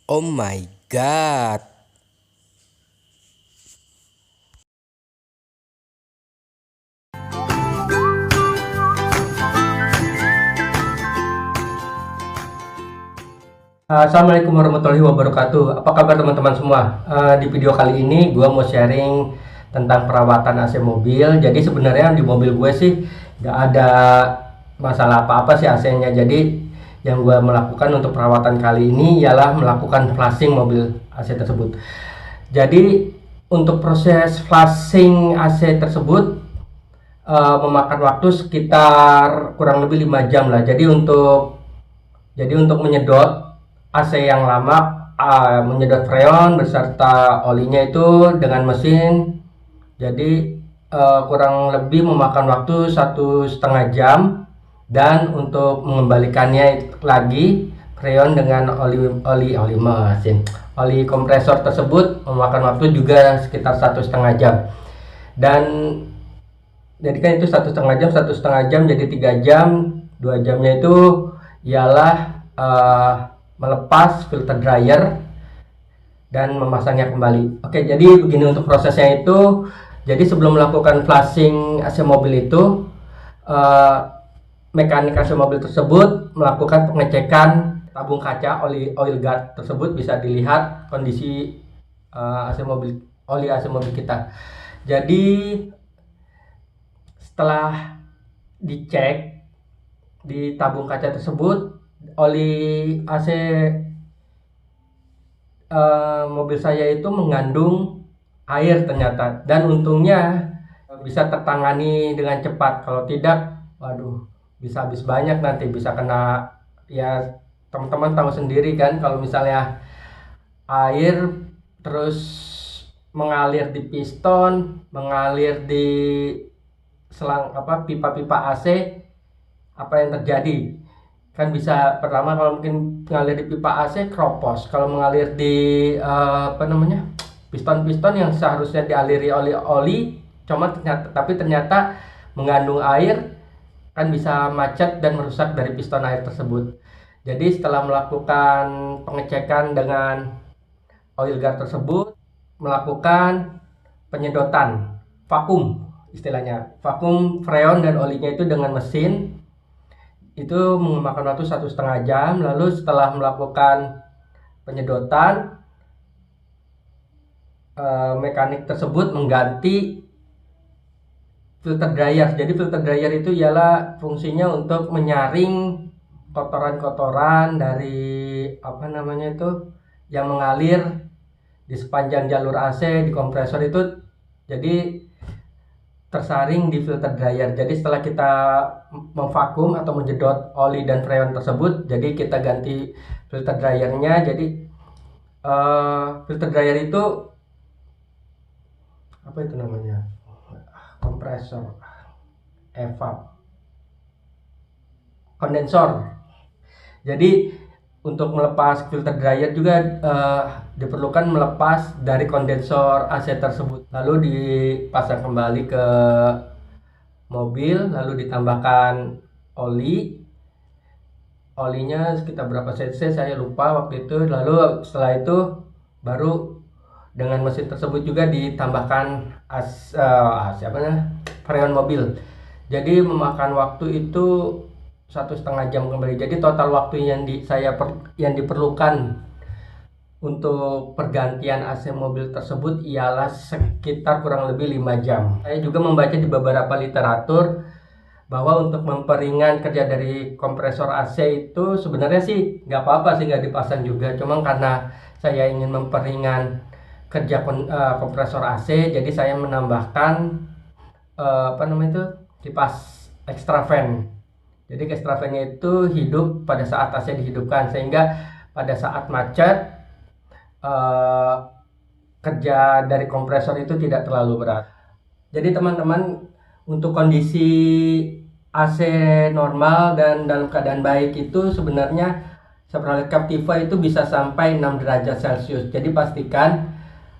Oh my god. Assalamualaikum warahmatullahi wabarakatuh. Apa kabar teman-teman semua? Di video kali ini gue mau sharing tentang perawatan AC mobil. Jadi sebenarnya di mobil gue sih nggak ada masalah apa-apa sih AC-nya. Jadi yang gue melakukan untuk perawatan kali ini ialah melakukan flushing mobil AC tersebut. Jadi untuk proses flushing AC tersebut memakan waktu sekitar kurang lebih 5 jam lah. Jadi untuk menyedot AC yang lama, menyedot freon beserta olinya itu dengan mesin. Jadi kurang lebih memakan waktu 1,5 jam, dan untuk mengembalikannya lagi freon dengan oli kompresor tersebut memakan waktu juga sekitar 1,5 jam. Dan jadi kan itu 1,5 jam jadi 3 jam. 2 jamnya itu ialah melepas filter dryer dan memasangnya kembali. Oke, jadi begini untuk prosesnya itu. Jadi sebelum melakukan flushing AC mobil itu, mekanik AC mobil tersebut melakukan pengecekan tabung kaca oil guard tersebut. Bisa dilihat kondisi oli AC mobil kita. Jadi setelah dicek di tabung kaca tersebut, oli AC mobil saya itu mengandung air ternyata, dan untungnya bisa tertangani dengan cepat. Kalau tidak, waduh, bisa habis banyak, nanti bisa kena, ya teman-teman tahu sendiri kan, kalau misalnya air terus mengalir di piston, mengalir di selang pipa-pipa AC, apa yang terjadi? Kan bisa, pertama kalau mungkin mengalir di pipa AC kropos. Kalau mengalir di piston-piston yang seharusnya dialiri oleh oli, tapi ternyata mengandung air, kan bisa macet dan merusak dari piston air tersebut. Jadi setelah melakukan pengecekan dengan oil guard tersebut, melakukan penyedotan vakum, istilahnya vakum freon dan olinya itu dengan mesin. Itu memakan waktu 1,5 jam. Lalu setelah melakukan penyedotan, mekanik tersebut mengganti filter dryer. Jadi filter dryer itu ialah fungsinya untuk menyaring kotoran-kotoran dari yang mengalir di sepanjang jalur AC di kompresor itu. Jadi tersaring di filter dryer. Jadi setelah kita memvakum atau menjedot oli dan freon tersebut, jadi kita ganti filter dryernya. Jadi filter dryer itu apa itu namanya, kompresor, kondensor. Jadi untuk melepas filter dryer juga diperlukan melepas dari kondensor AC tersebut. Lalu dipasang kembali ke mobil, lalu ditambahkan olinya sekitar berapa cc saya lupa waktu itu. Lalu setelah itu baru dengan mesin tersebut juga ditambahkan freon mobil. Jadi memakan waktu itu 1,5 jam kembali. Jadi total waktu yang diperlukan untuk pergantian AC mobil tersebut ialah sekitar kurang lebih 5 jam. Saya juga membaca di beberapa literatur bahwa untuk memperingan kerja dari kompresor AC itu sebenarnya sih nggak apa-apa sih, nggak dipasang juga. Cuma karena saya ingin memperingan kerja kompresor AC, jadi saya menambahkan kipas extra fan. Jadi extra fan-nya itu hidup pada saat AC dihidupkan, sehingga pada saat macet kerja dari kompresor itu tidak terlalu berat. Jadi teman-teman, untuk kondisi AC normal dan dalam keadaan baik itu sebenarnya Chevrolet Captiva itu bisa sampai 6 derajat Celcius. Jadi pastikan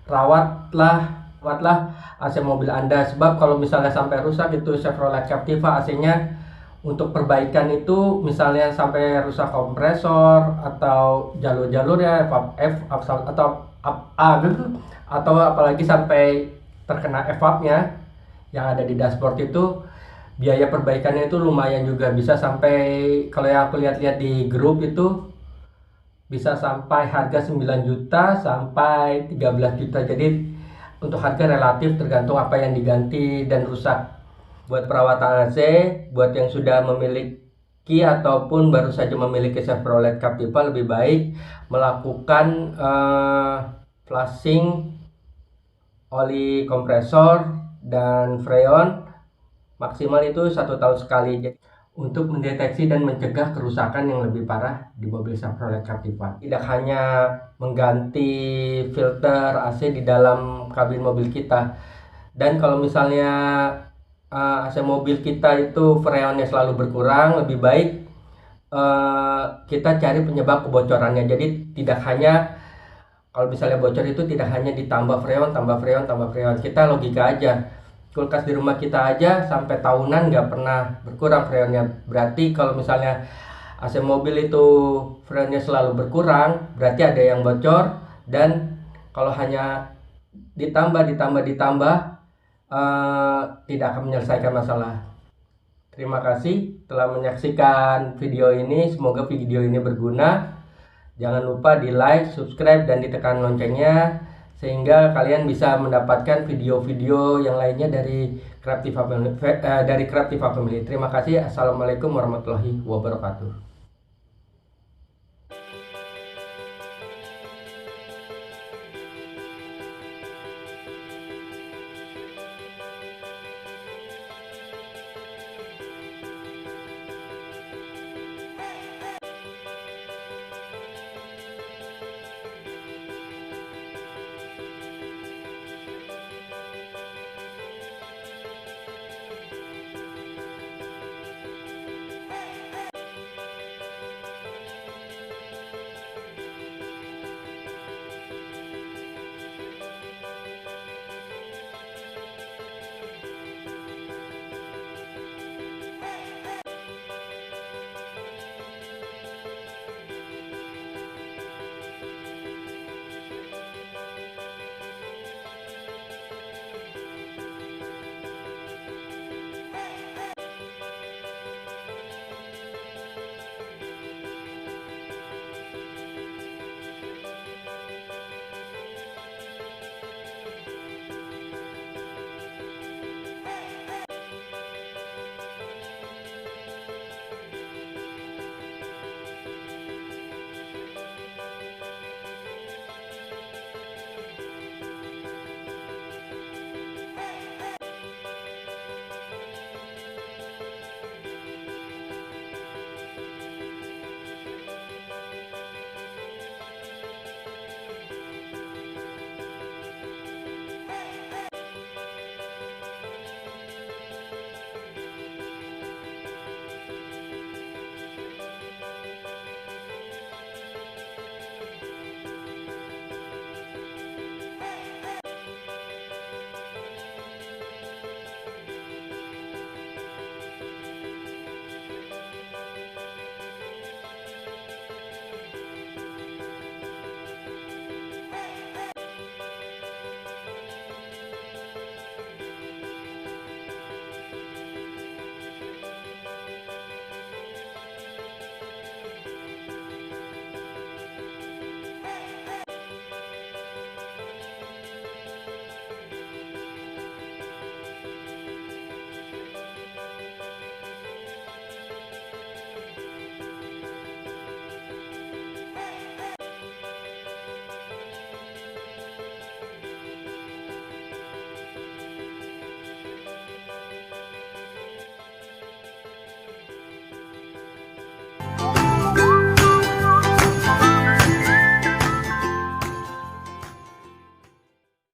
rawatlah AC mobil Anda, sebab kalau misalnya sampai rusak itu Chevrolet Captiva AC-nya, Untuk perbaikan itu misalnya sampai rusak kompresor atau jalur-jalurnya atau apalagi sampai terkena evapnya yang ada di dashboard itu, biaya perbaikannya itu lumayan juga, bisa sampai, kalau yang aku lihat-lihat di grup itu bisa sampai harga 9 juta sampai 13 juta. Jadi untuk harga relatif tergantung apa yang diganti dan rusak. Buat perawatan AC, buat yang sudah memiliki ataupun baru saja memiliki Chevrolet Captiva, lebih baik melakukan flushing oli kompresor dan freon maksimal itu 1 tahun sekali, untuk mendeteksi dan mencegah kerusakan yang lebih parah di mobil Chevrolet Captiva. Tidak hanya mengganti filter AC di dalam kabin mobil kita, dan kalau misalnya AC mobil kita itu freonnya selalu berkurang, lebih baik kita cari penyebab kebocorannya. Jadi tidak hanya, kalau misalnya bocor itu tidak hanya ditambah freon, tambah freon, tambah freon. Kita logika aja, kulkas di rumah kita aja sampai tahunan nggak pernah berkurang freonnya. Berarti kalau misalnya AC mobil itu freonnya selalu berkurang, berarti ada yang bocor. Dan kalau hanya ditambah tidak akan menyelesaikan masalah. Terima kasih telah menyaksikan video ini. Semoga video ini berguna. Jangan lupa di like, subscribe, dan ditekan loncengnya, sehingga kalian bisa mendapatkan video-video yang lainnya dari Craftiva Family. Terima kasih. Assalamualaikum warahmatullahi wabarakatuh.